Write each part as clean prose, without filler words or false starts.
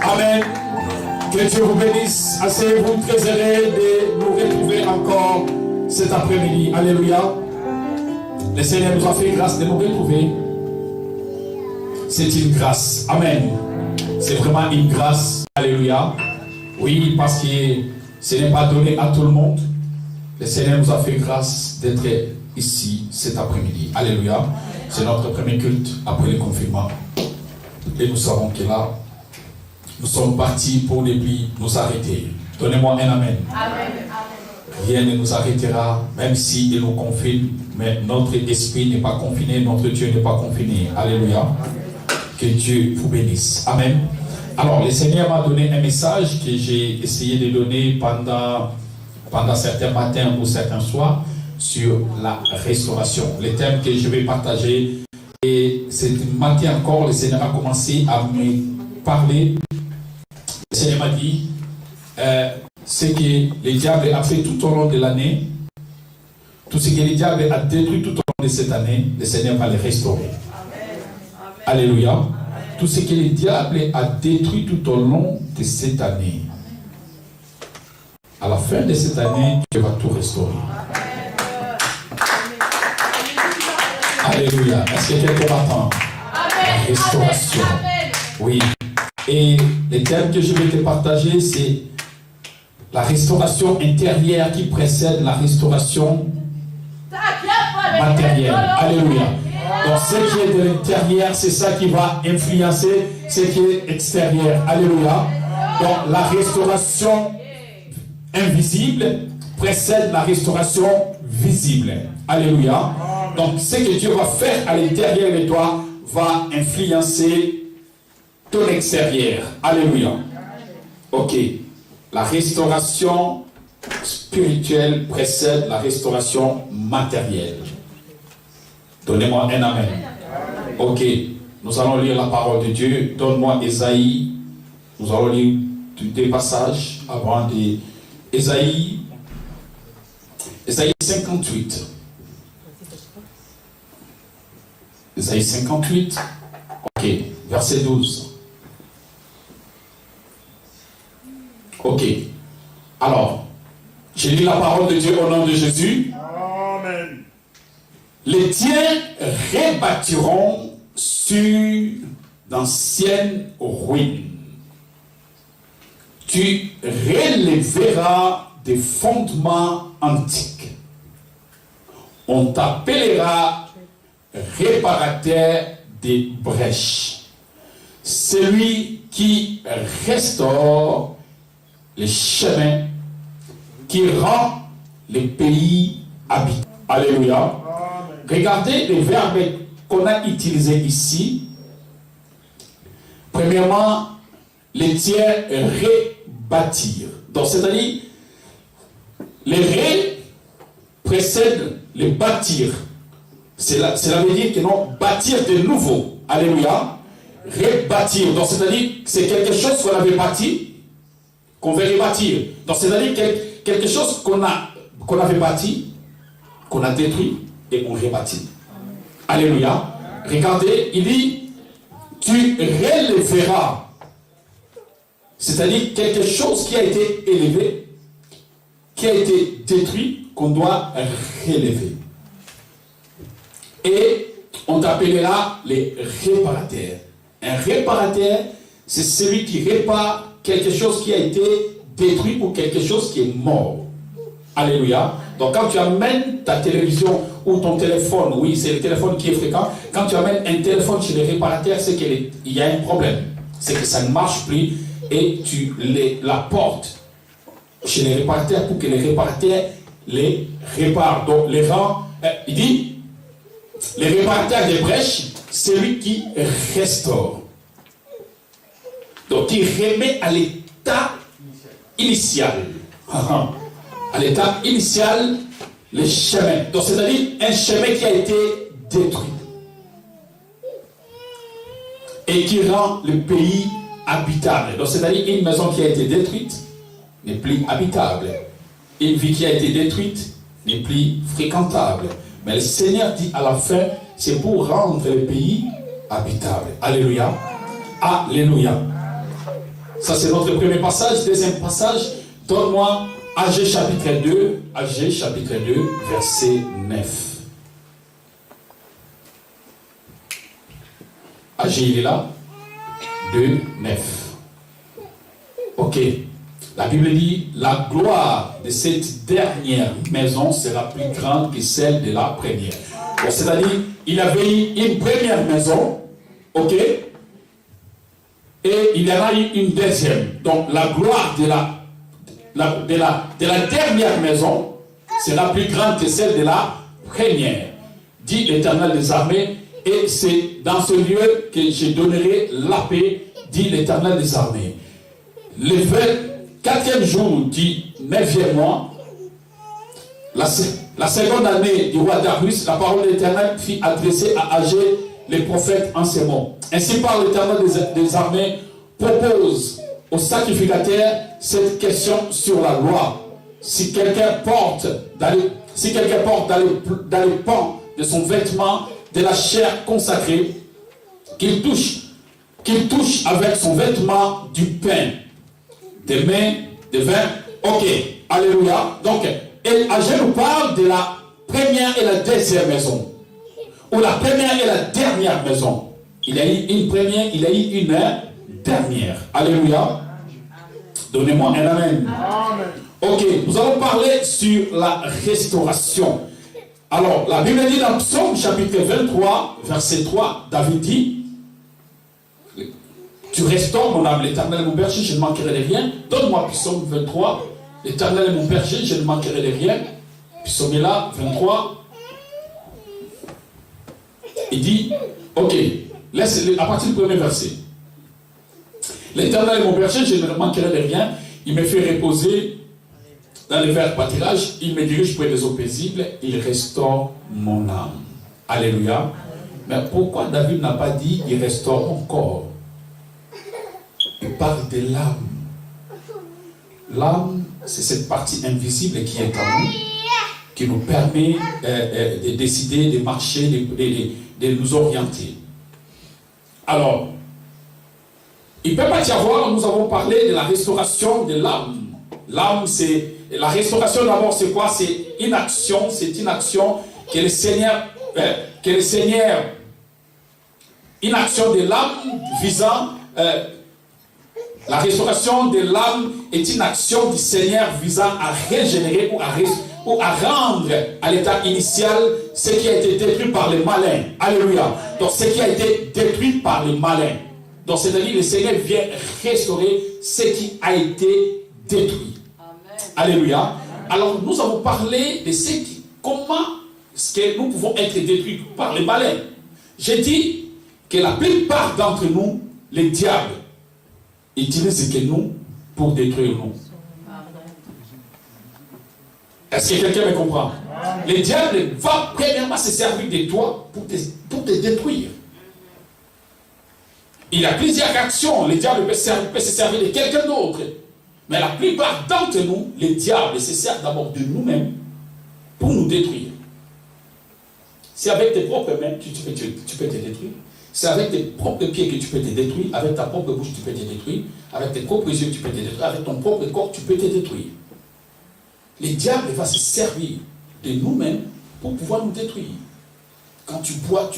Amen. Que Dieu vous bénisse. Asseyez-vous, très heureux de nous retrouver encore cet après-midi. Alléluia. Le Seigneur nous a fait grâce de nous retrouver. C'est une grâce. Amen. C'est vraiment une grâce. Alléluia. Oui, parce que ce n'est pas donné à tout le monde. Le Seigneur nous a fait grâce d'être ici cet après-midi. Alléluia. C'est notre premier culte après le confinement. Et nous savons que là, nous sommes partis pour ne plus nous arrêter. Donnez-moi un amen. Amen. Rien ne nous arrêtera, même s'il nous confine, mais notre esprit n'est pas confiné, notre Dieu n'est pas confiné. Alléluia. Que Dieu vous bénisse. Amen. Alors, le Seigneur m'a donné un message que j'ai essayé de donner pendant certains matins ou certains soirs sur la restauration. Le thème que je vais partager, et ce matin encore, le Seigneur a commencé à me parler. Le Seigneur m'a dit, ce que le diable a fait tout au long de l'année, tout ce que le diable a détruit tout au long de cette année, le Seigneur va le restaurer. Amen. Alléluia. Amen. Tout ce que le diable a détruit tout au long de cette année, à la fin de cette année, Dieu va tout restaurer. Alléluia. Est-ce que quelqu'un m'attend? La restauration. Oui. Et le thème que je vais te partager, c'est la restauration intérieure qui précède la restauration matérielle. Alléluia. Donc ce qui est de l'intérieur, c'est ça qui va influencer ce qui est extérieur. Alléluia. Donc la restauration invisible précède la restauration visible. Alléluia. Donc ce que Dieu va faire à l'intérieur de toi va influencer ton extérieur. Alléluia. Ok. La restauration spirituelle précède la restauration matérielle. Donnez-moi un amen. Ok. Nous allons lire la parole de Dieu. Donne-moi Ésaïe. Nous allons lire des passages avant de... Ésaïe 58. Ésaïe 58. Ok. Verset 12. Ok. Alors, j'ai lu la parole de Dieu au nom de Jésus. Amen. Les tiens rebâtiront sur d'anciennes ruines. Tu relèveras des fondements antiques. On t'appellera réparateur des brèches. Celui qui restaure les chemins, qui rend les pays habités. Alléluia. Amen. Regardez les verbes qu'on a utilisés ici. Premièrement, les tiers rebâtir. Donc, c'est-à-dire, les ré précèdent les bâtir. Cela veut dire que non, bâtir de nouveau. Alléluia. Rebâtir. Donc, c'est-à-dire, c'est quelque chose qu'on avait bâti, qu'on veut rebâtir. Donc, c'est-à-dire quelque chose qu'on avait bâti, qu'on a détruit et on rebâtit. Alléluia. Regardez, il dit, tu relèveras. C'est-à-dire quelque chose qui a été élevé, qui a été détruit, qu'on doit relever. Et on t'appellera les réparateurs. Un réparateur, c'est celui qui répare quelque chose qui a été détruit ou quelque chose qui est mort. Alléluia. Donc quand tu amènes ta télévision ou ton téléphone, oui, c'est le téléphone qui est fréquent, quand tu amènes un téléphone chez les réparateurs, c'est qu'il y a un problème. C'est que ça ne marche plus et tu l'apportes chez les réparateurs pour que les réparateurs les réparent. Donc les gens, il dit, les réparateurs des brèches, c'est lui qui restaure. Donc il remet à l'état initial. À l'état initial, les chemins. Donc c'est-à-dire un chemin qui a été détruit. Et qui rend le pays habitable. Donc c'est-à-dire une maison qui a été détruite n'est plus habitable. Une vie qui a été détruite n'est plus fréquentable. Mais le Seigneur dit à la fin, c'est pour rendre le pays habitable. Alléluia. Alléluia. Ça, c'est notre premier passage. Deuxième passage, donne-moi Agé chapitre 2, Agé chapitre 2, verset 9. Agé, il est là. 2, 9. Ok. La Bible dit, la gloire de cette dernière maison sera plus grande que celle de la première. Bon, c'est-à-dire, il avait eu une première maison, ok, et il y en a eu une deuxième. Donc, la gloire de la dernière maison sera plus grande que celle de la première, dit l'Éternel des armées, et c'est dans ce lieu que je donnerai la paix, dit l'Éternel des armées. Le 24e jour du 9e mois, la seconde année du roi Darius, la parole de l'Éternel fut adressée à Agé, le prophète, en ces mots. Ainsi parle l'Éternel des armées, propose aux sacrificateurs cette question sur la loi. Si quelqu'un porte dans les pans de son vêtement de la chair consacrée, qu'il touche avec son vêtement du pain, des mains, des vins. Ok, alléluia. Donc, Agé nous parle de la première et la deuxième maison, ou la première et la dernière maison. Il y a eu une première, il y a eu une dernière. Alléluia. Donnez-moi un amen. Amen. Ok, nous allons parler sur la restauration. Alors, la Bible dit dans Psaume chapitre 23, verset 3, David dit, tu restaures mon âme, l'Éternel est mon berger, je ne manquerai de rien. Donne-moi Psaume 23, l'Éternel est mon berger, je ne manquerai de rien. Psaume là, 23. Il dit, ok, laisse à partir du premier verset. L'Éternel est mon berger, je ne manquerai de rien. Il me fait reposer dans les verts pâturages, il me dirige près des eaux paisibles, il restaure mon âme. Alléluia. Mais pourquoi David n'a pas dit il restaure mon corps? Il parle de l'âme. L'âme, c'est cette partie invisible qui est en nous, qui nous permet de décider, de marcher, de nous orienter. Alors, il ne peut pas y avoir, nous avons parlé de la restauration de l'âme. L'âme, c'est... La restauration d'abord, c'est quoi? C'est une action que le Seigneur... une action de l'âme visant... la restauration de l'âme est une action du Seigneur visant à régénérer ou à rendre à l'état initial ce qui a été détruit par les malins. Alléluia. Donc, ce qui a été détruit par les malins. Donc, c'est-à-dire le Seigneur vient restaurer ce qui a été détruit. Amen. Alléluia. Alors, nous avons parlé de comment est-ce que nous pouvons être détruits par les malins. J'ai dit que la plupart d'entre nous, les diables, utilisent que nous pour détruire nous. Est-ce que quelqu'un me comprend? Le diable va premièrement se servir de toi pour te détruire. Il y a plusieurs actions. Le diable peut se servir de quelqu'un d'autre. Mais la plupart d'entre nous, les diables se servent d'abord de nous-mêmes pour nous détruire. C'est avec tes propres mains que tu peux te détruire. C'est avec tes propres pieds que tu peux te détruire. Avec ta propre bouche, tu peux te détruire. Avec tes propres yeux, tu peux te détruire. Avec ton propre corps, tu peux te détruire. Le diable va se servir de nous-mêmes pour pouvoir nous détruire. Quand tu bois.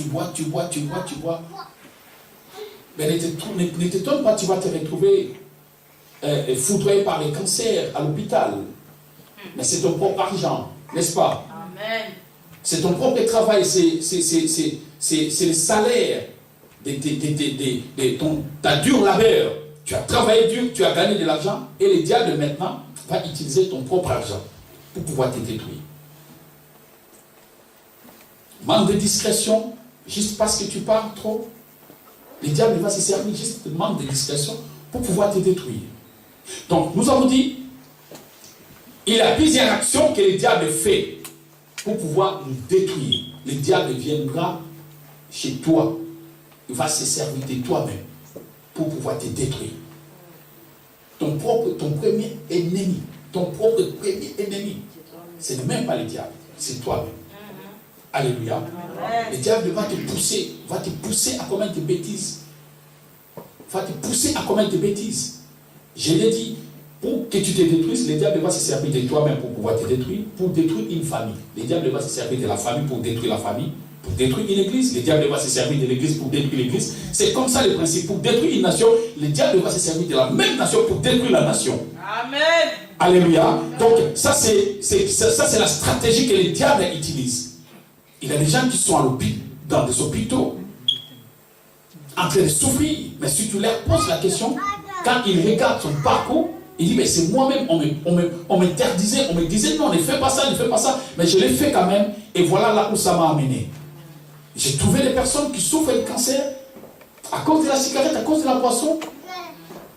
Mais ne t'étonne pas, tu vas te retrouver foudroyé par les cancers à l'hôpital. Mais c'est ton propre argent, n'est-ce pas? Amen. C'est ton propre travail, c'est le salaire de ta dure labeur. Tu as travaillé dur, tu as gagné de l'argent, et le diable maintenant va utiliser ton propre argent pour pouvoir te détruire. Manque de discrétion, juste parce que tu parles trop. Le diable va se servir juste de manque de discrétion pour pouvoir te détruire. Donc, nous avons dit, il y a plusieurs actions que le diable fait pour pouvoir nous détruire. Le diable viendra chez toi. Il va se servir de toi-même pour pouvoir te détruire. Ton premier ennemi, c'est même pas le diable, c'est toi-même. Alléluia. Le diable va te pousser à commettre des bêtises. Je l'ai dit, pour que tu te détruises, le diable va se servir de toi-même pour pouvoir te détruire, pour détruire une famille. Le diable va se servir de la famille pour détruire la famille, pour détruire une église. Le diable va se servir de l'église pour détruire l'église. C'est comme ça le principe. Pour détruire une nation, le diable va se servir de la même nation pour détruire la nation. Amen. Alléluia. Donc ça c'est la stratégie que le diable utilise. Il y a des gens qui sont dans des hôpitaux en train de souffrir. Mais si tu leur poses la question, quand ils regardent son parcours, il dit, mais c'est moi-même, on m'interdisait, on me disait, non, ne fais pas ça, ne fais pas ça. Mais je l'ai fait quand même, et voilà là où ça m'a amené. J'ai trouvé des personnes qui souffrent de cancer à cause de la cigarette, à cause de la boisson.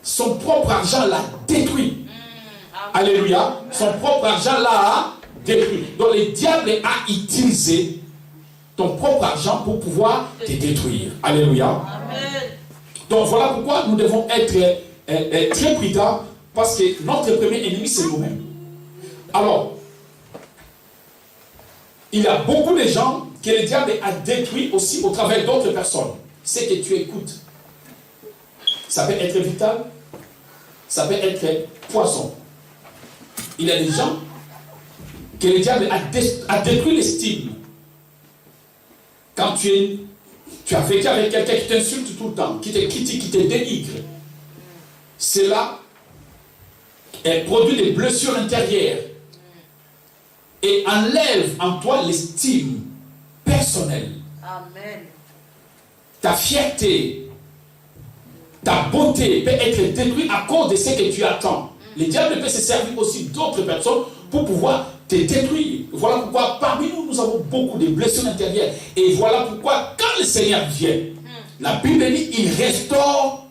Son propre argent l'a détruit. Alléluia. Son propre argent l'a détruit. Donc le diable a utilisé ton propre argent pour pouvoir te détruire. Alléluia. Amen. Donc voilà pourquoi nous devons être très prudents, parce que notre premier ennemi c'est nous-mêmes. Alors, il y a beaucoup de gens que le diable a détruit aussi au travers d'autres personnes. C'est que tu écoutes. Ça peut être vital, ça peut être poison. Il y a des gens que le diable a détruit l'estime. Quand tu as vécu avec quelqu'un qui t'insulte tout le temps, qui te critique, qui te dénigre, cela produit des blessures intérieures et enlève en toi l'estime personnelle. Amen. Ta fierté, ta beauté peut être détruite à cause de ce que tu attends. Le diable peut se servir aussi d'autres personnes pour pouvoir te détruire. Voilà pourquoi parmi nous, nous avons beaucoup de blessures intérieures. Et voilà pourquoi quand le Seigneur vient, la Bible dit, il restaure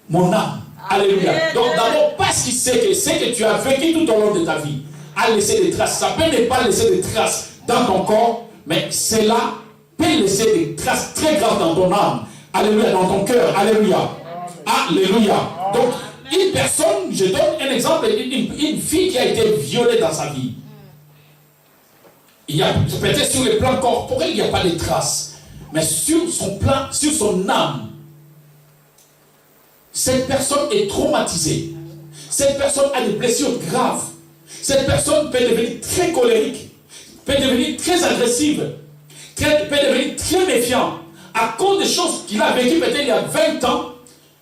mon âme. Alléluia. Donc d'abord, parce qu'il sait que ce que tu as vécu tout au long de ta vie a laissé des traces. Ça peut ne pas laisser des traces dans ton corps, mais cela peut laisser des traces très graves dans ton âme. Alléluia, dans ton cœur. Alléluia. Alléluia. Donc, une personne, je donne un exemple, une fille qui a été violée dans sa vie. Il y a peut-être sur le plan corporel, il n'y a pas de traces. Mais sur son plan, sur son âme, cette personne est traumatisée. Cette personne a des blessures graves. Cette personne peut devenir très colérique, peut devenir très agressive, peut devenir très méfiant à cause des choses qu'il a vécues peut-être il y a 20 ans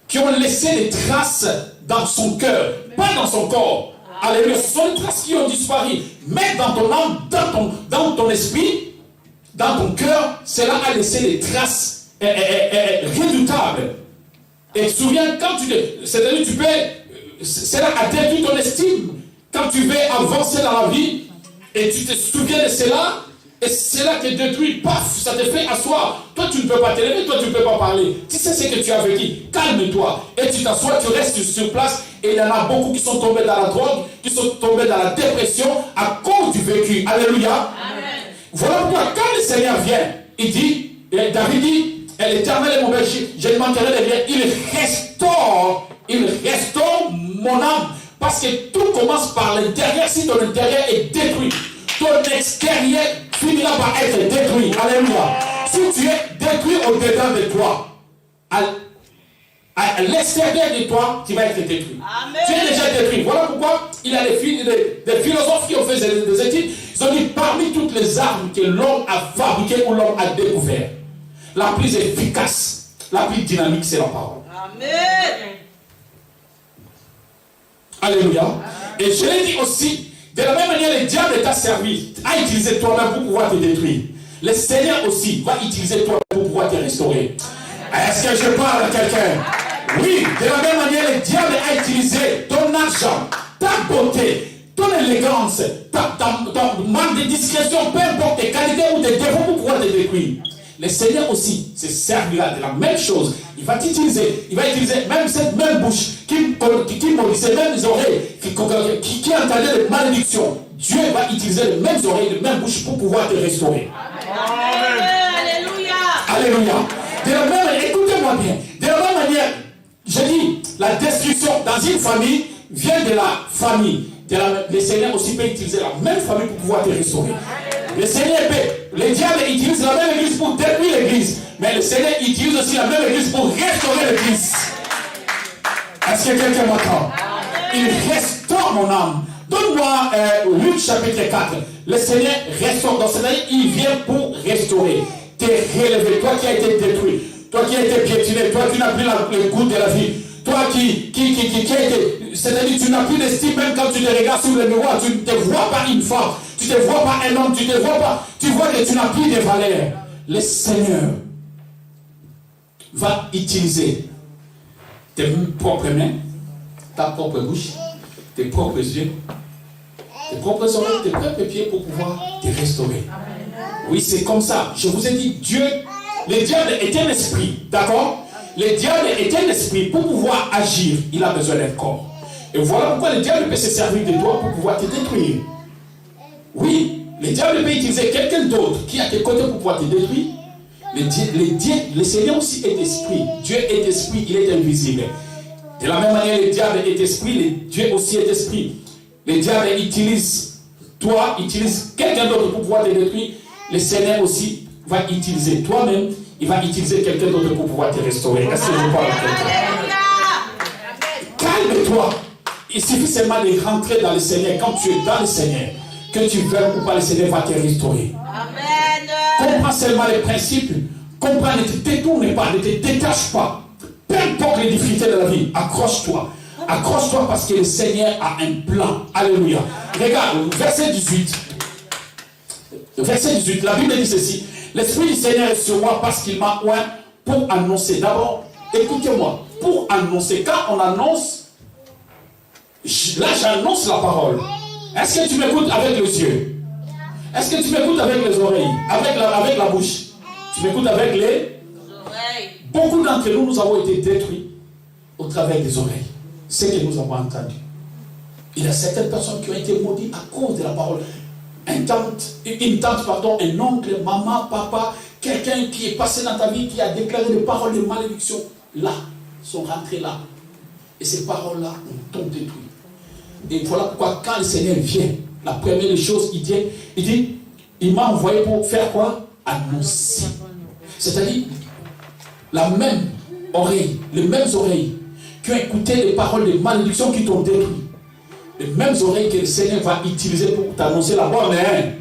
qui ont laissé des traces dans son cœur, pas dans son corps. Alléluia. Ce sont des traces qui ont disparu. Mais dans ton âme, dans ton esprit, dans ton cœur, cela a laissé des traces redoutables. Et souviens, quand c'est-à-dire tu peux, cela a détruit ton estime. Quand tu veux avancer dans la vie, et tu te souviens de cela, et cela te détruit, paf, ça te fait asseoir. Toi, tu ne peux pas te lever, toi, tu ne peux pas parler. Tu sais ce que tu as vécu, calme-toi. Et tu t'assois, tu restes sur place, et il y en a beaucoup qui sont tombés dans la drogue, qui sont tombés dans la dépression à cause du vécu. Alléluia. Amen. Voilà pourquoi, quand le Seigneur vient, il dit, et David dit, l'Éternel est mon berger, je ne manquerai de rien. Il restaure mon âme. Parce que tout commence par l'intérieur. Si ton intérieur est détruit, ton extérieur finira par être détruit. Alléluia. Si tu es détruit au-dedans de toi, à l'extérieur de toi, tu vas être détruit. Amen. Tu es déjà détruit. Voilà pourquoi il y a des philosophes qui ont fait des études. Ils ont dit, parmi toutes les armes que l'homme a fabriquées ou l'homme a découvert, la plus efficace, la plus dynamique, c'est la parole. Amen. Alléluia. Amen. Et je l'ai dit aussi, de la même manière, le diable t'a servi, a utilisé toi-même pour pouvoir te détruire. Le Seigneur aussi va utiliser toi pour pouvoir te restaurer. Est-ce que je parle à quelqu'un? Oui, de la même manière, le diable a utilisé ton argent, ta beauté, ton élégance, ton manque de discrétion, peu importe tes qualités ou tes défauts pour pouvoir te détruire. Le Seigneur aussi se servira de la même chose. Il va t'utiliser, il va utiliser même cette même bouche qui maudissait, même les oreilles, qui entendait les malédictions. Dieu va utiliser les mêmes oreilles, les mêmes bouches pour pouvoir te restaurer. Amen. Alléluia. Alléluia. De la même manière, écoutez-moi bien, de la même manière, je dis, la destruction dans une famille vient de la famille. Le Seigneur aussi peut utiliser la même famille pour pouvoir te restaurer. Le Seigneur peut, le diable utilise la même église pour détruire l'église, mais le Seigneur utilise aussi la même église pour restaurer l'église. Est-ce que quelqu'un m'entend? Il restaure mon âme. Donne-moi Luc chapitre 4. Le Seigneur restaure. Dans cette année, il vient pour restaurer. T'es relevé. Toi qui as été détruit. Toi qui as été piétiné. Toi qui n'as plus le goût de la vie. Toi qui a été... C'est-à-dire tu n'as plus d'estime même quand tu te regardes sur le miroir. Tu ne te vois pas une femme. Tu ne te vois pas un homme. Tu ne te vois pas... Tu vois que tu n'as plus de valeur. Le Seigneur va utiliser tes propres mains, ta propre bouche, tes propres yeux, tes propres oreilles, tes propres pieds pour pouvoir te restaurer. Oui, c'est comme ça. Je vous ai dit, Dieu, le diable est un esprit, d'accord? Le diable est un esprit. Pour pouvoir agir, il a besoin d'un corps. Et voilà pourquoi le diable peut se servir de toi pour pouvoir te détruire. Oui, le diable peut utiliser quelqu'un d'autre qui a tes côtés pour pouvoir te détruire. Le Seigneur aussi est esprit. Dieu est esprit, il est invisible. De la même manière, le diable est esprit, Dieu aussi est esprit. Le diable utilise toi, utilise quelqu'un d'autre pour pouvoir te détruire. Le Seigneur aussi va utiliser toi-même, il va utiliser quelqu'un d'autre pour pouvoir te restaurer. Est-ce que je parle à quelqu'un? Calme-toi. Il suffit seulement de rentrer dans le Seigneur. Quand tu es dans le Seigneur, que tu veux ou pas, le Seigneur va te restaurer. Amen. Comprends seulement les principes. Comprends, ne te détourne pas, ne te détache pas. Peu importe les difficultés de la vie, accroche-toi. Accroche-toi parce que le Seigneur a un plan. Alléluia. Regarde, verset 18. Verset 18, la Bible dit ceci. L'Esprit du Seigneur est sur moi parce qu'il m'a oint pour annoncer. D'abord, écoutez-moi, pour annoncer. Quand on annonce, là j'annonce la parole. Est-ce que tu m'écoutes avec les yeux? Est-ce que tu m'écoutes avec les oreilles? Avec la bouche? Tu m'écoutes avec les oreilles? Beaucoup d'entre nous, nous avons été détruits au travers des oreilles. Ce que nous avons entendu. Il y a certaines personnes qui ont été maudites à cause de la parole. Une tante, un oncle, maman, papa, quelqu'un qui est passé dans ta vie, qui a déclaré des paroles de malédiction, là, sont rentrés là. Et ces paroles-là t'ont détruit. Et voilà pourquoi quand le Seigneur vient, la première des choses, il dit, il m'a envoyé pour faire quoi? Annoncer. C'est-à-dire, la même oreille, les mêmes oreilles qui ont écouté les paroles de malédiction qui t'ont détruit. Les mêmes oreilles que le Seigneur va utiliser pour t'annoncer la bonne nouvelle.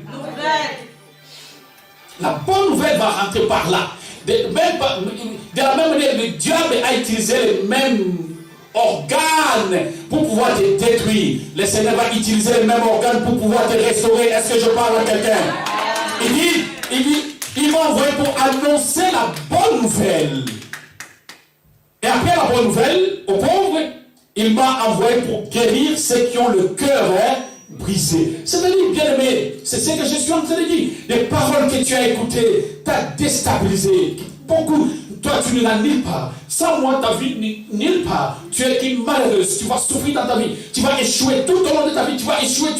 La bonne nouvelle va rentrer par là. De la même manière, le diable a utilisé les mêmes organes pour pouvoir te détruire. Le Seigneur va utiliser les mêmes organes pour pouvoir te restaurer. Est-ce que je parle à quelqu'un? Il m'a envoyé pour annoncer la bonne nouvelle. Et après la bonne nouvelle, aux pauvres, il m'a envoyé pour guérir ceux qui ont le cœur brisé. C'est-à-dire, bien aimé, c'est ce que je suis en train de dire. Les paroles que tu as écoutées t'ont déstabilisé. Beaucoup, toi tu ne l'as nulle part. Sans moi, ta vie nulle part. Tu es une malheureuse, tu vas souffrir dans ta vie. Tu vas échouer tout au long de ta vie. Tu vas échouer.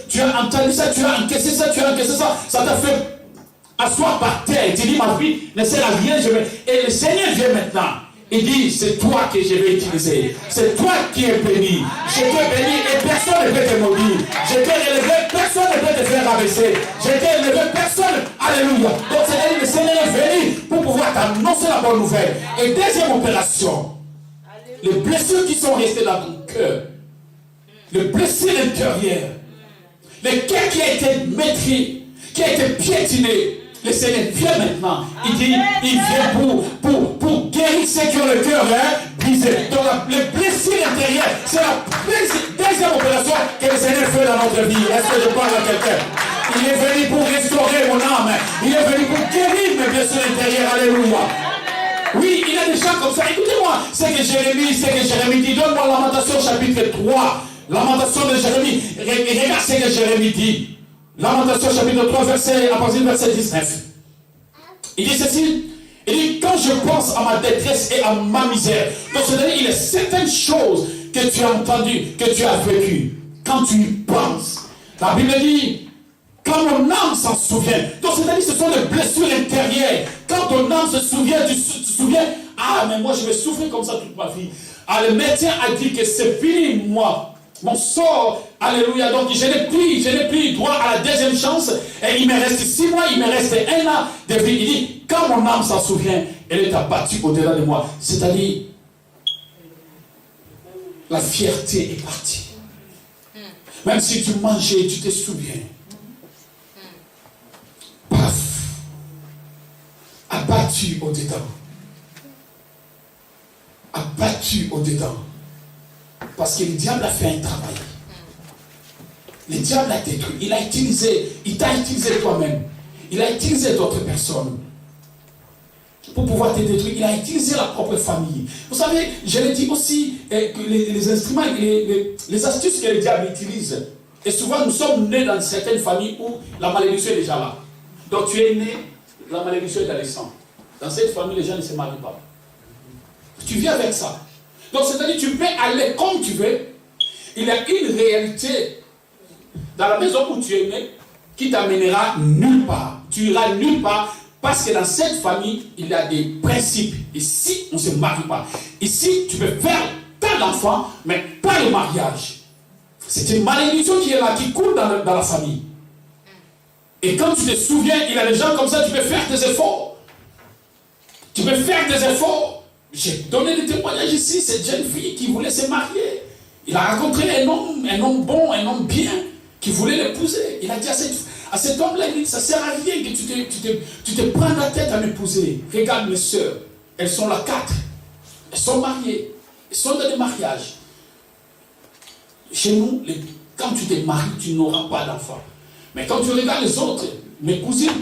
Tu as entendu ça, tu as encaissé ça, ça t'a fait asseoir par terre. Tu dis, ma vie ne sert à rien. Et le Seigneur vient maintenant. Il dit, c'est toi que je vais utiliser. C'est toi qui es béni. Je t'ai béni et personne ne peut te maudire. Je t'ai élevé, personne ne peut te faire abaisser. Je t'ai élevé, personne. Alléluia. Donc c'est-à-dire le Seigneur est venu pour pouvoir t'annoncer la bonne nouvelle. Et deuxième opération, les blessures qui sont restées dans ton cœur, les blessures intérieures, le cœur qui a été maîtrisé, qui a été piétiné. Le Seigneur vient maintenant. Il dit, il vient pour guérir ceux qui ont le cœur brisé. Donc les blessures intérieures, c'est la deuxième opération que le Seigneur fait dans notre vie. Est-ce que je parle à quelqu'un? Il est venu pour restaurer mon âme. Il est venu pour guérir mes blessures intérieures. Alléluia. Oui, il y a des gens comme ça. Écoutez-moi, c'est que Jérémie dit. Donne-moi Lamentation chapitre 3. Lamentation de Jérémie. Regarde ce que Jérémie dit. Lamentation chapitre 3, à partir du verset 19. Il dit ceci. Il dit, quand je pense à ma détresse et à ma misère, donc c'est-à-dire, il y a certaines choses que tu as entendues, que tu as vécues. Quand tu y penses, la Bible dit, quand mon âme s'en souvient, donc c'est-à-dire, ce sont des blessures intérieures. Quand ton âme se souvient, tu te souviens, ah, mais moi je vais souffrir comme ça toute ma vie. Ah, le médecin a dit que c'est fini, moi. Mon sort, alléluia, donc je n'ai plus droit à la deuxième chance, et il me reste 6 mois, il me reste 1 an de vie. Il dit, quand mon âme s'en souvient, elle est abattue au-delà de moi. C'est-à-dire, la fierté est partie. Même si tu mangeais, tu te souviens. Paf, abattu au-dedans. Abattu au-dedans. Parce que le diable a fait un travail. Le diable a détruit. Il t'a utilisé toi-même. Il a utilisé d'autres personnes pour pouvoir te détruire. Il a utilisé la propre famille. Vous savez, je l'ai dit aussi, que les instruments, les astuces que le diable utilise. Et souvent, nous sommes nés dans certaines familles où la malédiction est déjà là. Donc tu es né, la malédiction est dans les sangs. Dans cette famille, les gens ne se marient pas. Tu viens avec ça. Donc c'est-à-dire, tu peux aller comme tu veux. Il y a une réalité dans la maison où tu es né qui t'amènera nulle part. Tu iras nulle part parce que dans cette famille, il y a des principes. Ici, on ne se marie pas. Ici, tu peux faire tas d'enfants, mais pas le mariage. C'est une malédiction qui est là, qui coule dans la famille. Et quand tu te souviens, il y a des gens comme ça, tu peux faire des efforts. Tu peux faire des efforts. J'ai donné des témoignages ici, cette jeune fille qui voulait se marier. Il a rencontré un homme bon, un homme bien, qui voulait l'épouser. Il a dit à cet homme-là, il dit, ça ne sert à rien que tu te prends la tête à m'épouser. Regarde mes soeurs, elles sont là 4. Elles sont mariées. Elles sont dans des mariages. Chez nous, quand tu te maries, tu n'auras pas d'enfant. Mais quand tu regardes les autres, mes cousines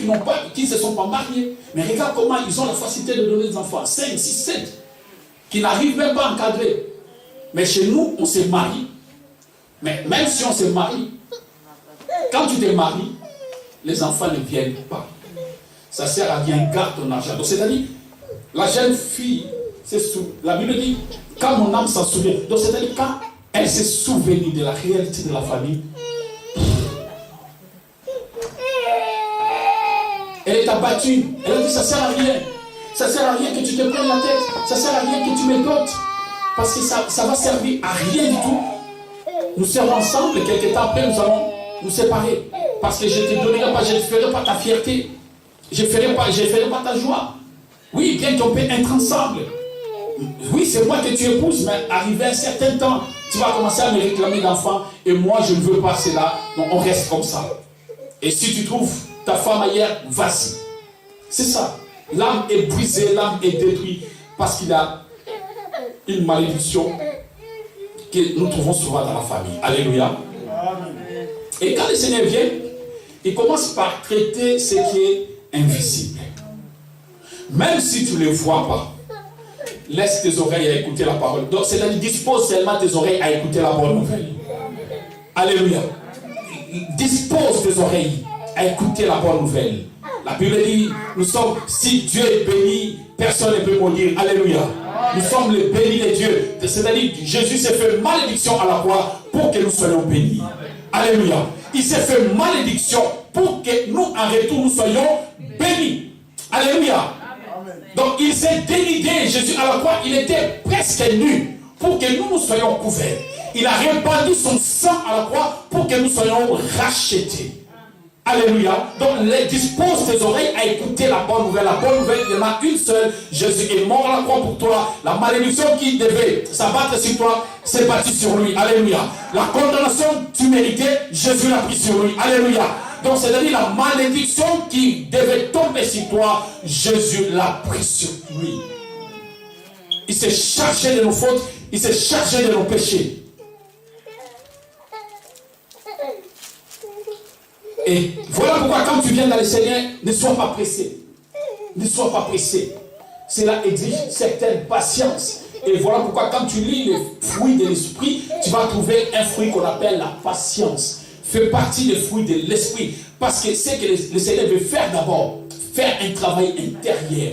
qui ne se sont pas mariées, mais regarde comment ils ont la facilité de donner des enfants. 5, 6, 7, qui n'arrivent même pas à encadrer. Mais chez nous, on se marie. Mais même si on se marie, quand tu te maries, les enfants ne viennent pas. Ça sert à rien, garde ton argent. Donc c'est-à-dire, la jeune fille, la Bible dit, quand mon âme s'en souvient. Donc c'est-à-dire, quand elle s'est souvenue de la réalité de la famille, elle est abattue. Elle a dit, ça ne sert à rien. Ça ne sert à rien que tu te prennes la tête. Ça ne sert à rien que tu me dotes. Parce que ça va servir à rien du tout. Nous serons ensemble et quelques temps après, nous allons nous séparer. Parce que je ne te donnerai pas, je ne ferai pas ta fierté. Je ne ferai pas ta joie. Oui, bien qu'on peut être ensemble. Oui, c'est moi que tu épouses, mais arrivé à un certain temps, tu vas commencer à me réclamer d'enfants. Et moi, je ne veux pas cela. Donc, on reste comme ça. Et si tu trouves ta femme ailleurs, vas-y. C'est ça. L'âme est brisée, l'âme est détruite. Parce qu'il y a une malédiction que nous trouvons souvent dans la famille. Alléluia. Et quand le Seigneur vient, il commence par traiter ce qui est invisible. Même si tu ne le vois pas, laisse tes oreilles à écouter la parole. Donc, c'est-à-dire, dispose seulement tes oreilles à écouter la bonne nouvelle. Alléluia. Dispose tes oreilles à écouter la bonne nouvelle. La Bible dit, si Dieu est béni, personne ne peut maudire. Alléluia. Nous sommes les bénis de Dieu. C'est-à-dire, Jésus s'est fait malédiction à la croix pour que nous soyons bénis. Alléluia. Il s'est fait malédiction pour que nous, en retour, nous soyons bénis. Alléluia. Donc, il s'est dénigré. Jésus, à la croix, il était presque nu pour que nous soyons couverts. Il a répandu son sang à la croix pour que nous soyons rachetés. Alléluia. Donc, dispose tes oreilles à écouter la bonne nouvelle. La bonne nouvelle, il y en a une seule. Jésus est mort à la croix pour toi. La malédiction qui devait s'abattre sur toi s'est battue sur lui. Alléluia. La condamnation que tu méritais, Jésus l'a pris sur lui. Alléluia. Donc, c'est-à-dire la malédiction qui devait tomber sur toi, Jésus l'a pris sur lui. Il s'est chargé de nos fautes. Il s'est chargé de nos péchés. Et voilà pourquoi quand tu viens dans le Seigneur, ne sois pas pressé. Ne sois pas pressé. Cela exige certaine patience. Et voilà pourquoi quand tu lis les fruits de l'esprit, tu vas trouver un fruit qu'on appelle la patience. Fait partie des fruits de l'esprit. Parce que c'est que le Seigneur veut faire d'abord. Faire un travail intérieur.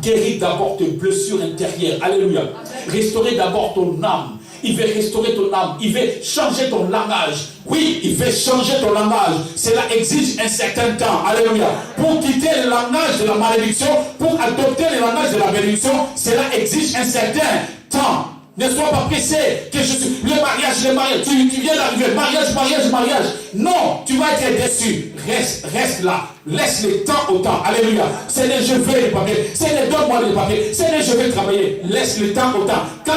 Guérir d'abord tes blessures intérieures. Alléluia. Restaurer d'abord ton âme. Il veut restaurer ton âme. Il veut changer ton langage. Oui, il veut changer ton langage. Cela exige un certain temps. Alléluia. Pour quitter le langage de la malédiction, pour adopter le langage de la bénédiction, cela exige un certain temps. Ne sois pas pressé. Le mariage, tu viens d'arriver. Mariage. Non. tu vas être déçu. Reste là. Laisse le temps au temps. Alléluia. Seigneur, je veux les papiers. Seigneur, donne-moi les papiers. Seigneur, je veux travailler. Laisse le temps au temps. Quand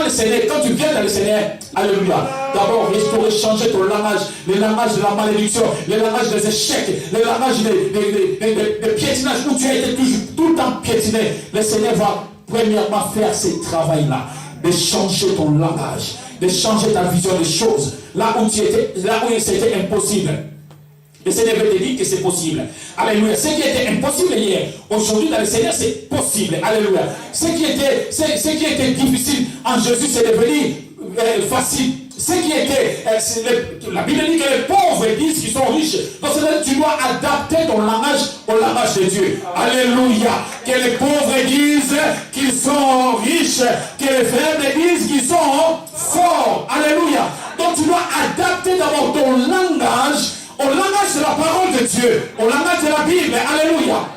tu viens dans le Seigneur, alléluia. D'abord, restaurer, changer ton langage. Le langage de la malédiction, le langage des échecs, le langage des piétinages où tu as été toujours tout le temps piétiné. Le Seigneur va premièrement faire ce travail-là. De changer ton langage. De changer ta vision des choses. Là où c'était impossible. Le Seigneur veut te dire que c'est possible. Alléluia. Ce qui était impossible hier, aujourd'hui dans le Seigneur, c'est possible. Alléluia. Ce qui était difficile en Jésus, c'est devenu facile. Ce qui était, la Bible dit que les pauvres disent qu'ils sont riches. Donc tu dois adapter ton langage au langage de Dieu. Alléluia. Que les pauvres disent qu'ils sont riches. Que les faibles disent qu'ils sont forts. Alléluia. Donc tu dois adapter d'abord ton langage au langage de la parole de Dieu, au langage de la Bible. Alléluia.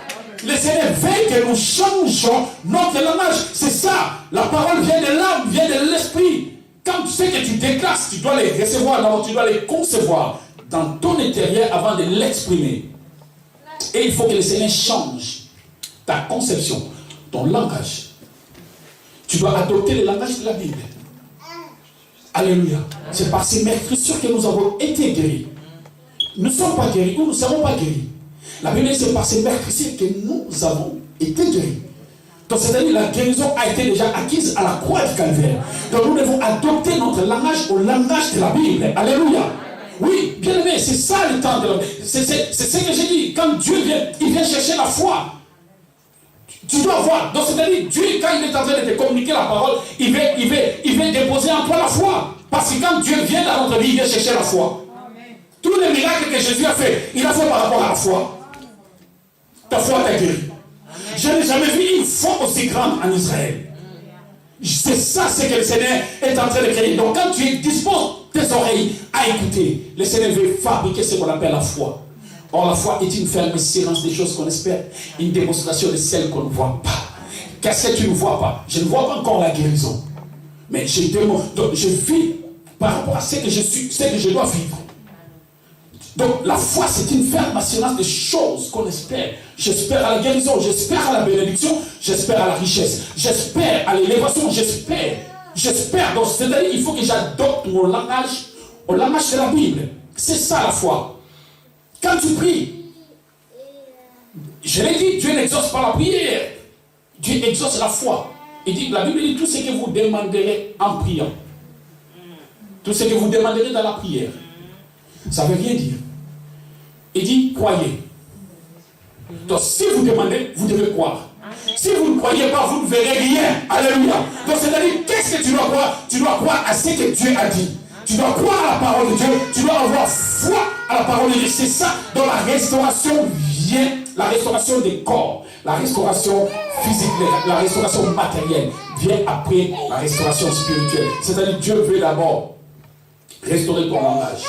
Le Seigneur veut que nous changeons notre langage. C'est ça. La parole vient de l'âme, vient de l'esprit. Quand tu sais que tu déclares, tu dois les recevoir, d'abord tu dois les concevoir dans ton intérieur avant de l'exprimer. Et il faut que le Seigneur change ta conception, ton langage. Tu dois adopter le langage de la Bible. Alléluia. C'est par ces meurtrissures que nous avons été guéris. Nous ne sommes pas guéris ou nous ne serons pas guéris. La Bible dit c'est par ces meurtrissures que nous avons été guéris. Donc c'est-à-dire la guérison a été déjà acquise à la croix du Calvaire. Donc nous devons adopter notre langage au langage de la Bible. Alléluia. Oui, bien aimé, c'est ça le temps de la... C'est ce que j'ai dit. Quand Dieu vient, il vient chercher la foi. Tu dois voir. Donc c'est-à-dire Dieu, quand il est en train de te communiquer la parole, il veut déposer en toi la foi. Parce que quand Dieu vient dans notre vie, il vient chercher la foi. Tous les miracles que Jésus a fait, il a fait par rapport à la foi. Ta foi t'a guéri. Je n'ai jamais vu une foi aussi grande en Israël. C'est ça ce que le Seigneur est en train de créer. Donc quand tu disposes tes oreilles à écouter, le Seigneur veut fabriquer ce qu'on appelle la foi. Or la foi est une ferme espérance des choses qu'on espère, une démonstration de celles qu'on ne voit pas. Qu'est-ce que tu ne vois pas? Je ne vois pas encore la guérison. Mais je vis par rapport à ce que je suis, ce que je dois vivre. Donc la foi c'est une ferme assurance des choses qu'on espère. J'espère à la guérison, j'espère à la bénédiction, j'espère à la richesse, j'espère à l'élévation, j'espère. Donc c'est-à-dire qu'il faut que j'adopte mon langage au langage de la Bible. C'est ça la foi. Quand tu pries, je l'ai dit, Dieu n'exauce pas la prière. Dieu exauce la foi. Il dit, la Bible dit tout ce que vous demanderez en priant. Tout ce que vous demanderez dans la prière. Ça ne veut rien dire. Il dit, croyez. Donc, si vous demandez, vous devez croire. Si vous ne croyez pas, vous ne verrez rien. Alléluia. Donc, c'est-à-dire, qu'est-ce que tu dois croire? Tu dois croire à ce que Dieu a dit. Tu dois croire à la parole de Dieu. Tu dois avoir foi à la parole de Dieu. C'est ça dont la restauration vient. La restauration des corps. La restauration physique. La restauration matérielle vient après la restauration spirituelle. C'est-à-dire, Dieu veut d'abord restaurer ton langage.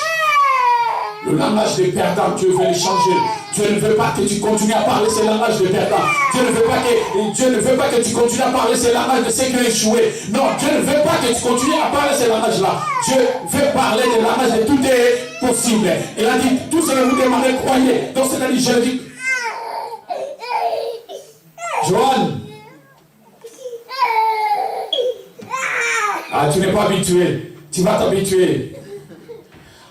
Le langage des perdants, Dieu veut le changer. Dieu ne veut pas que tu continues à parler ce langage de perdants. Dieu ne veut pas que tu continues à parler ce langage de ceux qui ont échoué. Non, Dieu ne veut pas que tu continues à parler ce langage-là. Dieu veut parler du langage de tout est possible. Il a dit, tout ce que vous demandez, croyez. Donc c'est-à-dire, je le dis. Joanne. Ah, tu n'es pas habitué. Tu vas t'habituer.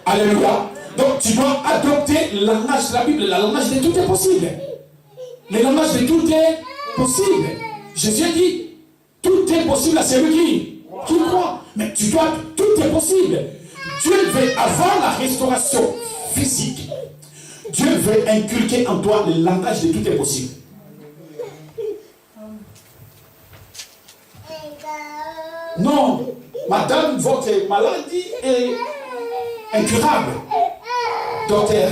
Alléluia. Donc tu dois adopter le langage de la Bible, le langage de tout est possible. Le langage de tout est possible. Jésus a dit, tout est possible à celui qui croit. Mais tu dois, tout est possible. Dieu veut, avant la restauration physique, Dieu veut inculquer en toi le langage de tout est possible. Non, madame, votre maladie est incurable. Docteur,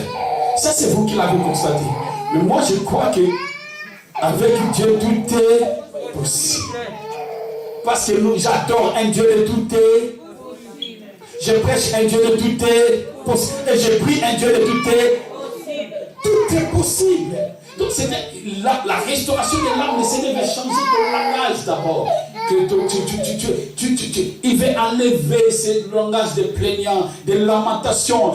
ça c'est vous qui l'avez constaté. Mais moi je crois que avec Dieu tout est possible. Parce que j'adore un Dieu de tout est. Je prêche un Dieu de tout est possible. Et je prie un Dieu de tout est. Tout est possible. Donc c'était la restauration de l'âme. Le Seigneur va changer ton langage d'abord. il veut enlever ce langage de plaignant, de lamentation.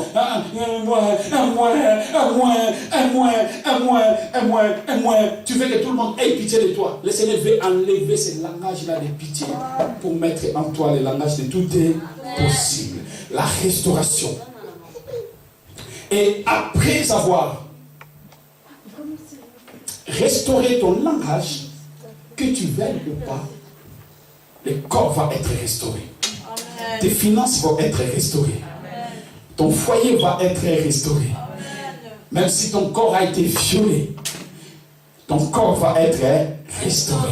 Tu veux que tout le monde ait pitié de toi. Le Seigneur veut enlever ce langage-là de pitié pour mettre en toi le langage de tout est possible. La restauration. Et après avoir restauré ton langage, que tu veuilles ou pas, le corps va être restauré. Amen. Tes finances vont être restaurées. Amen. Ton foyer va être restauré. Amen. Même si ton corps a été violé, ton corps va être restauré.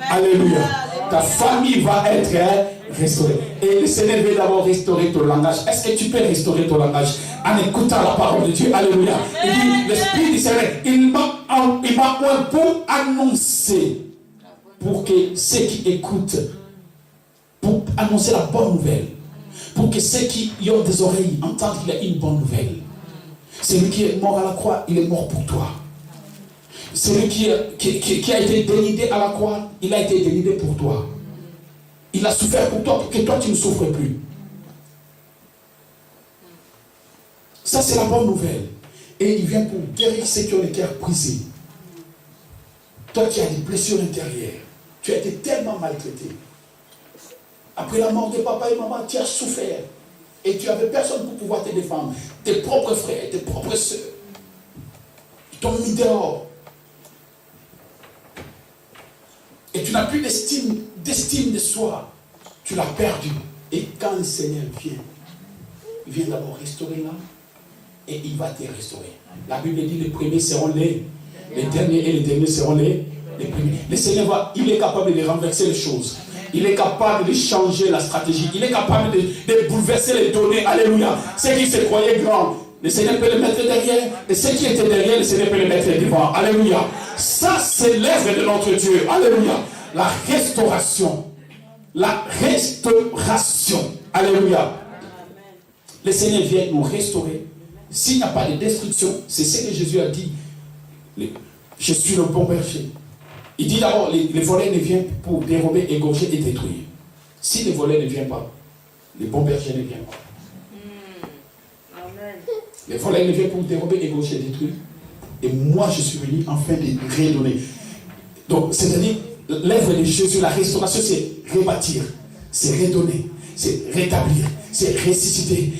Amen. Alléluia. Ta famille va être restaurée. Et le Seigneur veut d'abord restaurer ton langage. Est-ce que tu peux restaurer ton langage en écoutant la parole de Dieu? Alléluia. Il dit, l'Esprit du Seigneur, il m'a oint pour annoncer, pour que ceux qui écoutent, pour annoncer la bonne nouvelle, pour que ceux qui ont des oreilles entendent qu'il y a une bonne nouvelle. Celui qui est mort à la croix, il est mort pour toi. Celui qui a été dénudé à la croix, il a été dénudé pour toi. Il a souffert pour toi, pour que toi tu ne souffres plus. Ça c'est la bonne nouvelle. Et il vient pour guérir ceux qui ont le cœur brisé. Toi qui as des blessures intérieures, tu as été tellement maltraité. Après la mort de papa et maman, tu as souffert. Et tu n'avais personne pour pouvoir te défendre. Tes propres frères, tes propres soeurs. Ils t'ont mis dehors. Et tu n'as plus d'estime de soi. Tu l'as perdu. Et quand le Seigneur vient, il vient d'abord restaurer l'âme. Et il va te restaurer. La Bible dit les premiers seront les derniers et les derniers seront les premiers. Le Seigneur il est capable de renverser les choses. Il est capable de changer la stratégie. Il est capable de bouleverser les données. Alléluia. Ceux qui se croyaient grands, le Seigneur peut les mettre derrière. Et ceux qui étaient derrière, le Seigneur peut les mettre devant. Alléluia. Ça, c'est l'œuvre de notre Dieu. Alléluia. La restauration. La restauration. Alléluia. Le Seigneur vient nous restaurer. S'il n'y a pas de destruction, c'est ce que Jésus a dit. Je suis le bon berger. Il dit d'abord, les voleurs ne viennent pour dérober, égorger et détruire. Si les voleurs ne viennent pas, les bons bergers ne viennent pas. Amen. Les voleurs ne viennent pour dérober, égorger et détruire. Et moi, je suis venu afin de redonner. Donc, c'est-à-dire, l'œuvre de Jésus, la restauration, c'est rebâtir, c'est redonner, c'est rétablir, c'est ressusciter,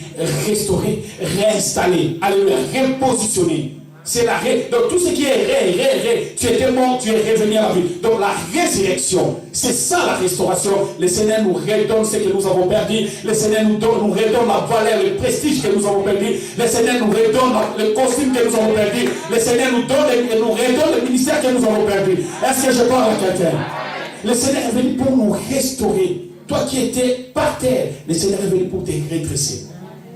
restaurer, réinstaller, alléluia, repositionner. C'est la donc tout ce qui est tu étais mort, tu es revenu à la vie. Donc la résurrection, c'est ça la restauration. Le Seigneur nous redonne ce que nous avons perdu. Le Seigneur nous redonne la valeur, le prestige que nous avons perdu. Le Seigneur nous redonne le costume que nous avons perdu. Le Seigneur nous redonne le ministère que nous avons perdu. Est-ce que je parle à quelqu'un? Le Seigneur est venu pour nous restaurer. Toi qui étais par terre, le Seigneur est venu pour te redresser.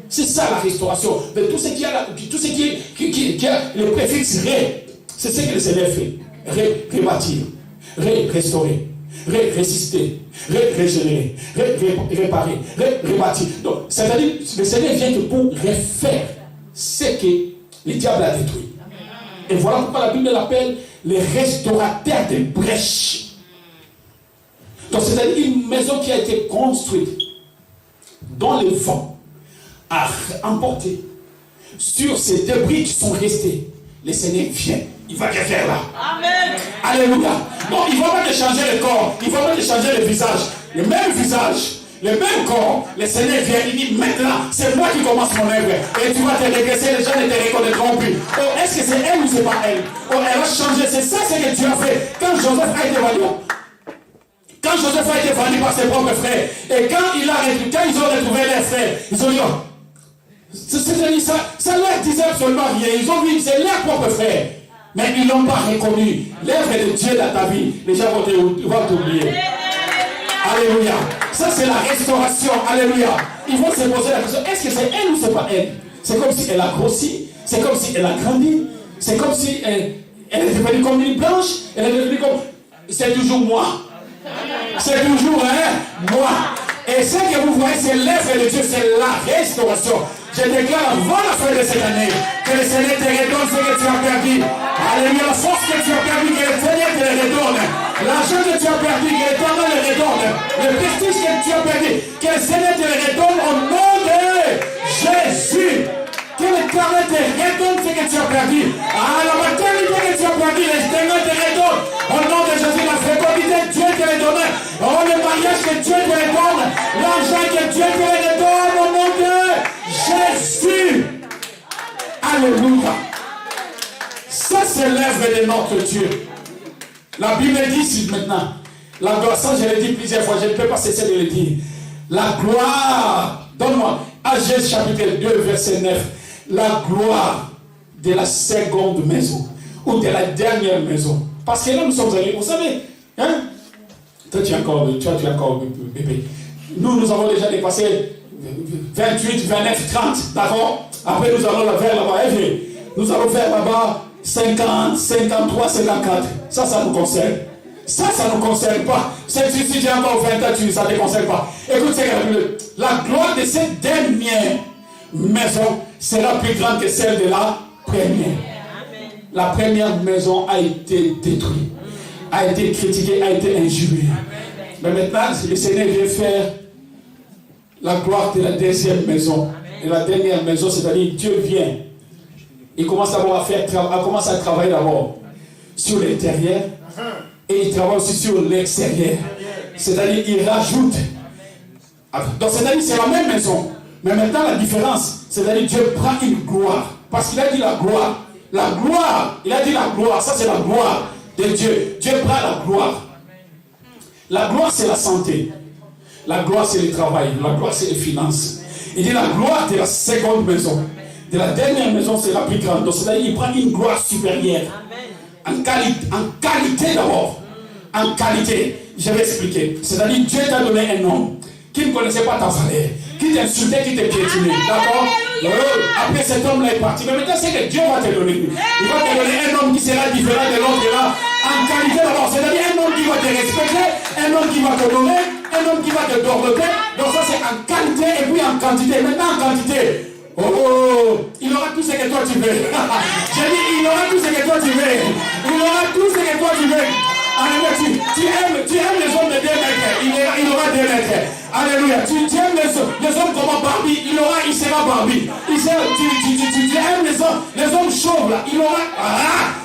C'est ça la restauration. Mais tout ce qui a le préfixe ré, c'est ce que le Seigneur fait. Rebâtir, restaurer, résister, régénérer, réparer, rebâtir. Donc, c'est-à-dire, le Seigneur vient pour refaire ce que le diable a détruit. Et voilà pourquoi la Bible l'appelle les restaurateurs des brèches. Donc, c'est-à-dire une maison qui a été construite dans le vent à emporter sur ces débris qui sont restés. Le Seigneur vient, il va refaire là. Amen. Alléluia. Non, il ne va pas te changer le corps, il ne va pas te changer le visage. Le même visage, le même corps, le Seigneur vient, il dit maintenant, c'est moi qui commence mon œuvre. Et tu vas te régresser, les gens ne te reconnaîtront plus. Oh, est-ce que c'est elle ou c'est pas elle? Oh, elle a changé, c'est ça ce que Dieu a fait. Quand Joseph a été vendu, quand Joseph a été vendu par ses propres frères, et quand ils ont retrouvé leurs frères, ils ont dit, oh, ça leur disait absolument rien. Ils ont vu que c'est leurs propres frères. Mais ils ne l'ont pas reconnu. L'œuvre de Dieu dans ta vie, les gens vont t'oublier. Alléluia. Ça, c'est la restauration. Alléluia. Ils vont se poser la question, est-ce que c'est elle ou c'est pas elle? C'est comme si elle a grossi. C'est comme si elle a grandi. C'est comme si elle est devenue comme une blanche. Elle est devenue comme... C'est toujours moi. C'est toujours moi. Et ce que vous voyez, c'est l'œuvre de Dieu, c'est la restauration. Je déclare avant la fin de cette année que le Seigneur te redonne ce que tu as perdu. Alléluia, la force que tu as perdu, que le Seigneur te le redonne. L'argent que tu as perdu, que l'Éternel le redonne. Le prestige que tu as perdu, que le Seigneur te le redonne au nom de Jésus. Que l'Éternel te redonne ce que tu as perdu. La maternité que tu as perdu, le Seigneur te redonne. Au nom de Jésus, la fécondité, Dieu te le donne. Oh, le mariage que Dieu te le donne. L'argent que Dieu te le donne au nom de Jésus. Alléluia. Ça, c'est l'œuvre de notre Dieu. La Bible dit ici maintenant, la gloire, ça je l'ai dit plusieurs fois, je ne peux pas cesser de le dire. La gloire, donne-moi, Agès chapitre 2, verset 9, la gloire de la seconde maison, ou de la dernière maison. Parce que là, nous sommes allés, vous savez, hein? Toi, tu es encore bébé. Nous avons déjà dépassé 28, 29, 30, d'accord? Après, nous allons vers là-bas. Nous allons faire là-bas 50, 53, 54. Ça nous concerne. Ça ne nous concerne pas. Si tu es encore 20 ans, ça ne te concerne pas. Écoute, c'est la gloire de cette dernière maison sera plus grande que celle de la première. La première maison a été détruite, a été critiquée, a été injuriée. Mais maintenant, le Seigneur vient faire la gloire de la deuxième maison. Et la dernière maison, c'est-à-dire Dieu vient. Il commence d'abord à travailler d'abord sur l'intérieur et il travaille aussi sur l'extérieur. C'est-à-dire il rajoute. Donc c'est-à-dire c'est la même maison. Mais maintenant la différence, c'est-à-dire Dieu prend une gloire. Parce qu'il a dit la gloire. La gloire, il a dit la gloire. Ça c'est la gloire de Dieu. Dieu prend la gloire. La gloire c'est la santé. La gloire c'est le travail. La gloire c'est les finances. Il dit la gloire de la seconde maison. De la dernière maison, c'est la plus grande. Donc, c'est-à-dire qu'il prend une gloire supérieure. En qualité d'abord. En qualité. Je vais expliquer. C'est-à-dire Dieu t'a donné un homme qui ne connaissait pas ta valeur, qui t'insultait, qui te piétinait. D'accord? Après cet homme-là est parti. Mais maintenant, c'est que Dieu va te donner. Il va te donner un homme qui sera différent de l'autre là. En qualité d'abord. C'est-à-dire un homme qui va te respecter, un homme qui va te donner, un homme qui va te dorloter. Donc ça, c'est en qualité et puis en quantité. Maintenant, en quantité. Oh, il aura tout ce que toi tu veux. J'ai dit, il aura tout ce que toi tu veux. Il aura tout ce que toi tu veux. Alléluia, tu aimes les hommes de 2 mètres. Il aura 2 mètres. Alléluia, tu aimes les hommes comme Barbie. Il sera Barbie. Tu aimes les hommes chauves là. Il aura.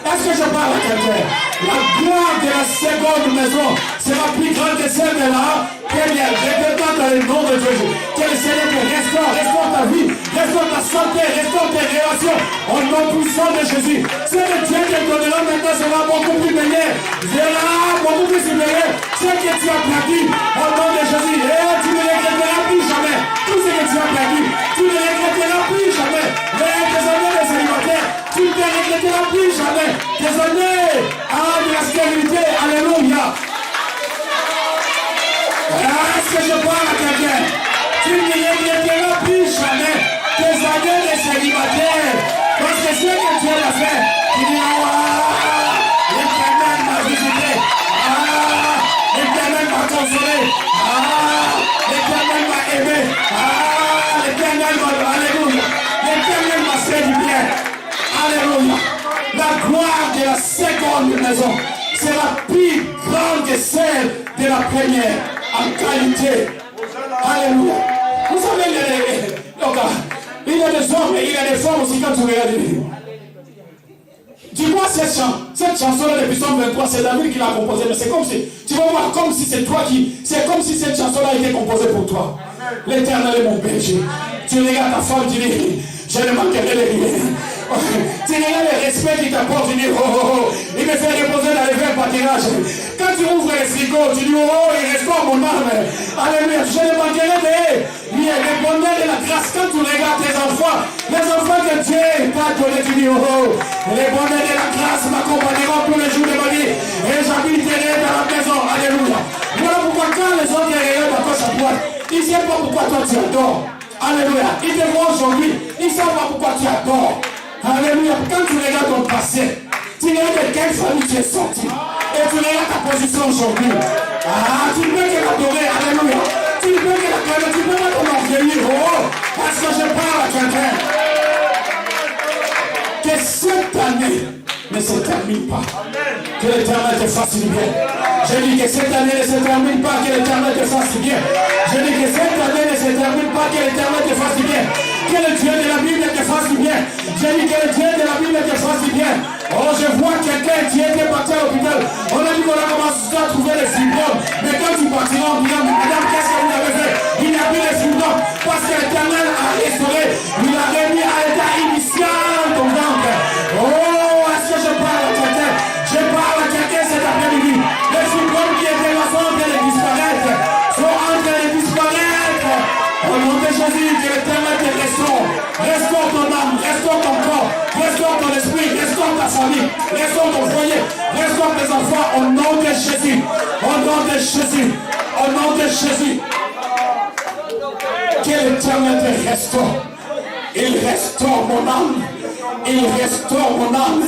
Est-ce que je parle à quelqu'un? La gloire de la seconde maison sera plus grande que celle de la première. Répétons dans le nom de Jésus. Que le Seigneur te restaure ta vie, restaure ta santé, restaure tes relations. Au nom puissant de Jésus. Ce que Dieu te donnera maintenant sera beaucoup plus meilleur. Sera beaucoup plus supérieur. Ce que tu as perdu, au nom de Jésus. Et tu ne regretteras plus jamais. Tout ce que tu as perdu, tu ne regretteras plus jamais. Mais tes années de célibataire, tu ne te regretteras plus jamais. Tes années de la stérilité. Alléluia. Est-ce que je parle à quelqu'un? Tu ne regretteras plus jamais tes années de célibataire. Parce que ce que Dieu a fait, tu diras, l'Éternel m'a visité. L'Éternel m'a consolé. L'Éternel m'a aimé. L'Éternel m'a... Alléluia. L'Éternel m'a fait du bien. Alléluia. La gloire de la seconde maison sera plus grande que celle de la première en qualité. Alléluia. Vous savez, il y a des hommes et il y a des femmes aussi quand tu regardes. Dis-moi cette chanson-là depuis Psaume 23, c'est David qui l'a composée, mais c'est comme si, tu vas voir comme si c'est toi c'est comme si cette chanson-là a été composée pour toi. L'Éternel est mon berger. Tu regardes ta femme, tu dis, je ne manquerai de rien. Tu regardes le respect qu'il t'apporte, tu dis, il me fait reposer dans les verts pâtirages. Quand tu ouvres les frigos, tu dis, il restaure mon âme. Alléluia, je ne manquerai de rien. Le bonheur de la grâce, quand tu regardes tes enfants, les enfants que Dieu t'a donné, tu dis, les bonheurs de la grâce m'accompagneront tous les jours de ma vie. Et j'habiterai dans la maison. Alléluia. Voilà pourquoi quand les autres regardent à gauche à droite, ils ne savent pas pourquoi toi tu adores. Alléluia. Ils te voient aujourd'hui, ils ne savent pas pourquoi tu adores. Alléluia. Quand tu regardes ton passé, tu regardes de quelle famille tu es sorti. Et tu regardes ta position aujourd'hui. Tu ne peux que l'adorer. Alléluia. Tu peux pas t'orgueillir. Oh, parce que je parle à quelqu'un. Que cette année ne se termine pas. Que l'Éternel te fasse du bien. Je dis que cette année ne se termine pas, que l'Éternel te fasse du bien. Je dis que cette année ne se termine pas, que l'Éternel te fasse du bien. Que le Dieu de la Bible te fasse du bien. Je dis que le Dieu de la Bible te fasse du bien. Oh, je vois quelqu'un qui était parti à l'hôpital. On a dit qu'on a commencé à trouver les fibromes. Mais quand tu partiras, on dira, madame, qu'est-ce que vous avez fait? Il n'y a plus de fibromes. Parce que l'Éternel a restauré. Il a remis à l'état initial ton ventre. Oh, est-ce que je parle à quelqu'un? Je parle à quelqu'un cet après-midi. Les fibromes qui étaient là sont en train de disparaître. Sont en train de disparaître. Au nom de Jésus, que l'Éternel te restaure. Restaure ton âme, restaure ton corps, restaure ton esprit, restaure ta famille, restaure ton foyer, restaure tes enfants. Au nom de Jésus. Au nom de Jésus. Au nom de Jésus. Que l'Éternel te restaure. Il restaure mon âme. Il restaure mon âme.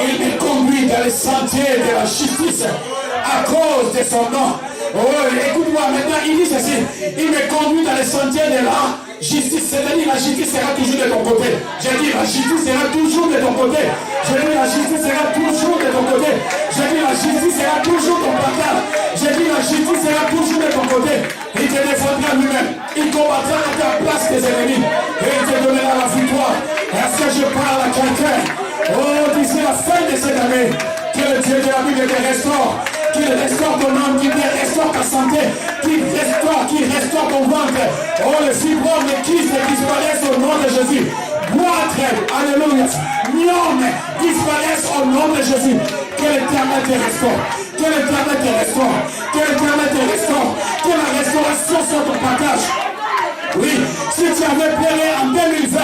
Il me conduit dans les sentiers de la justice à cause de son nom. Oh, écoute-moi maintenant, il dit ceci. Il me conduit dans les sentiers de la justice. C'est-à-dire la justice sera toujours de ton côté. J'ai dit la justice sera toujours de ton côté. J'ai dit la justice sera toujours de ton côté. J'ai dit la justice sera toujours ton placard. J'ai dit la justice sera toujours de ton côté. Il te défendra lui-même. Il combattra à ta place tes ennemis. Et il te donnera la victoire. Est-ce que je parle à quelqu'un? Oh, d'ici la fin de cette année, que le Dieu de la Bible te restaure. Qu'il restaure ton âme, qu'il restaure ta santé, qu'il restaure ton ventre. Oh, le fibrome, les kystes disparaissent au nom de Jésus. Boîte, alléluia, myome disparaissent au nom de Jésus. Que l'Éternel te restaure. Que l'Éternel te restaure. Que l'Éternel te restaure. Que la restauration soit ton partage. Oui, si tu avais pleuré en 2020,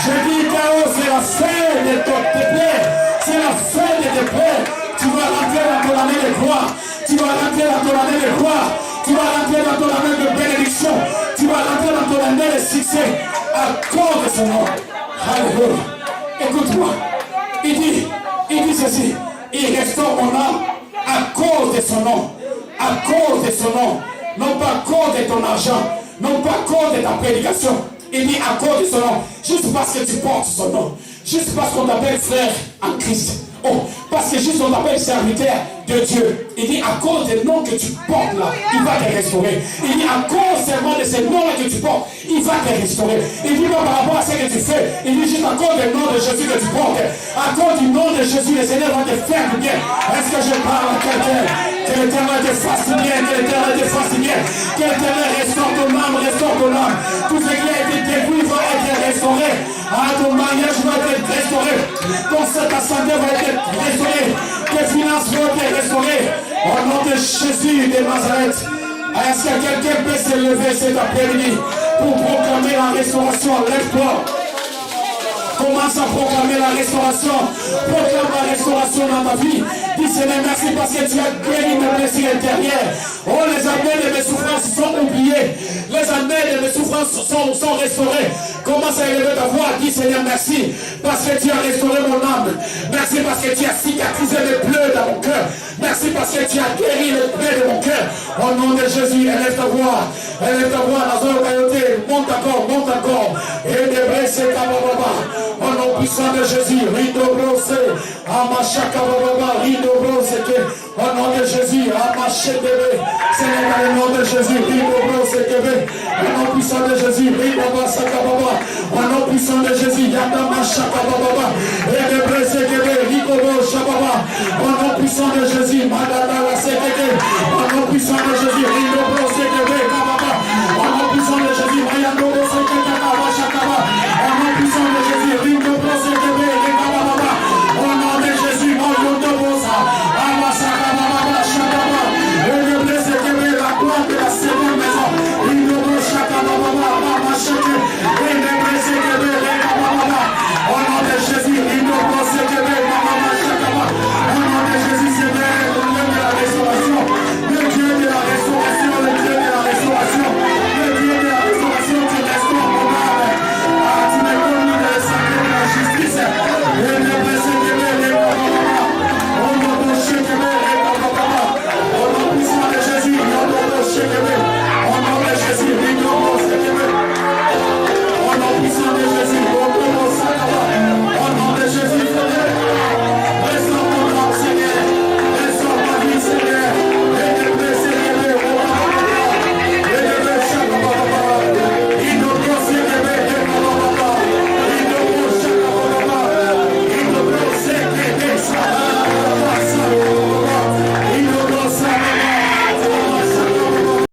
je dis que c'est la fin de tes plaies. C'est la fin de tes plaies. Tu vas rentrer dans ton année de gloire. Tu vas rentrer dans ton année de gloire. Tu vas rentrer dans ton année de bénédiction. Tu vas rentrer dans ton année de succès à cause de son nom. Alléluia. Écoute-moi. Il dit ceci. Il restaure mon âme à cause de son nom. À cause de son nom. Non pas à cause de ton argent. Non pas à cause de ta prédication. Il dit à cause de son nom. Juste parce que tu portes son nom. Juste parce qu'on t'appelle frère en Christ. Oh, parce que juste on t'appelle serviteur de Dieu. Il dit à cause des noms que tu portes là, il va te restaurer. Il dit à cause seulement de ces noms là que tu portes, il va te restaurer. Il dit pas par rapport à ce que tu fais. Il dit juste à cause du nom de Jésus que tu portes. À cause du nom de Jésus, le Seigneur va te faire du bien. Est-ce que je parle à quelqu'un? Que l'Éternel te fasse du bien, que l'Éternel te fasse du bien. Que l'Éternel restaure ton âme, restaure ton âme. Tout ce qui a été détruit va être restauré. Ton mariage va être restauré. Ta santé va être restaurée. Tes finances vont être restaurées. Au nom de Jésus de Nazareth. Est-ce que quelqu'un peut se lever cet après-midi pour proclamer la restauration? Lève-toi. Commence à proclamer la restauration. Proclame la restauration dans ta vie. Dis Seigneur, merci parce que tu as guéri mes blessures intérieures. Oh, les années de mes souffrances sont oubliées. Les années de mes souffrances sont restaurées. Commence à élever ta voix. Dis Seigneur, merci parce que tu as restauré mon âme. Merci parce que tu as cicatrisé les bleus dans mon cœur. Merci parce que tu as guéri les bleus de mon cœur. Au nom de Jésus, élève ta voix. Élève ta voix dans un royauté. Monte encore, monte encore. Et débresse ta baba. Au nom puissant de Jésus, Rido Brose, Amachaka Baba, Rido Brose, au nom de Jésus, Amachedebe, Seigneur, dans le nom de Jésus, Rido Brose, au nom puissant de Jésus, Rido Basaka Baba, au nom puissant de Jésus, Yanda Machaka Baba, Rido Brose, Rido Brose, Baba, au nom puissant de Jésus, Madada la Sekeke, au nom puissant de Jésus, Rido Brose,